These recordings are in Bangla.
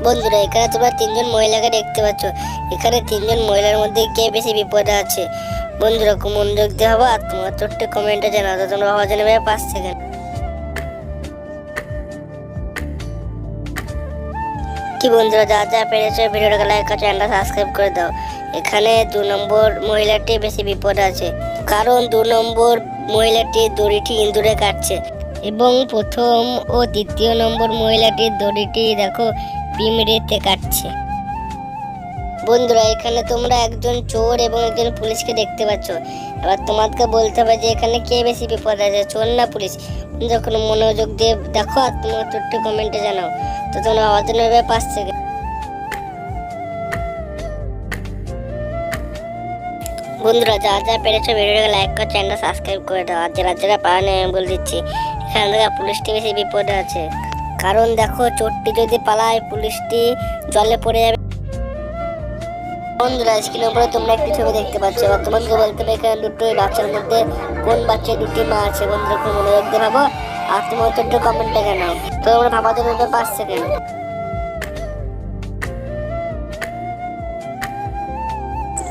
বন্ধুরা, এখানে তোমরা তিনজন মহিলাকে দেখতে পাচ্ছ। এখানে তিনজন মহিলার মধ্যে কে বেশি বিপদে আছে? বন্ধুরা, খুব মনোযোগ দিয়ে হবো আর তোমার ছোট্ট কমেন্টে জানাও। তো তোমরা হওয়া জানাবে 5 সেকেন্ড। কি বন্ধুরা, যা যা পেরেছো ভিডিওটাকে লাইক আর চ্যানেলটা সাবস্ক্রাইব করে দাও। এখানে 2 নম্বর মহিলাটি বেশি বিপদে আছে, কারণ 2 নম্বর মহিলাটি দড়িটি ইঁদুরে কাটছে এবং প্রথম ও তৃতীয় নম্বর মহিলাটির দড়িটি দেখো পিঁমড়েতে কাটছে। বন্ধুরা, এখানে তোমরা একজন চোর এবং একজন পুলিশকে দেখতে পাচ্ছ। এবার তোমাকে বলতে হবে যে এখানে কে বেশি বিপদ আছে, চোর না পুলিশ? যখন মনোযোগ দিয়ে দেখো আর তোমার ছোট্ট কমেন্টে জানাও। তো তোমরা হওয়ার জন্য 5 সেকেন্ড। বন্ধুরা, যা যা পেরেছো ভিডিওটাকে লাইক করে চ্যানেলটা সাবস্ক্রাইব করে দাও। আর যারা যারা পারেনি আমি বলে দিচ্ছি, এখানে দেখো পুলিশটি বেশি বিপদে আছে, কারণ দেখো চোরটি যদি পালায় পুলিশটি জলে পড়ে যাবে। বন্ধুরা, স্ক্রিনের উপরে তোমরা একটি ছবি দেখতে পাচ্ছ। এবার তোমাকে বলতে হবে এখানে দুটোই বাচ্চার মধ্যে কোন বাচ্চায় দুটি মা আছে। বন্ধুরা, খুব মনোযোগ দিয়ে ভাবো আর তোমার ছোট্ট কমেন্টে জানাও। তো তোমরা ভাবার জন্য 5 সেকেন্ড।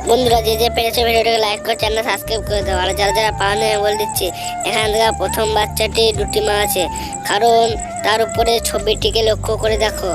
বন্ধুরা, যে যে পেরেছে ভিডিওটাকে লাইক করে চ্যানেল সাবস্ক্রাইব করে দাও। আর যারা যারা পাওনি আমি বলে দিচ্ছি, এখানে থেকে প্রথম বাচ্চাটি দুটি মা আছে, কারণ তার উপরে ছবিটিকে লক্ষ্য করে দেখো।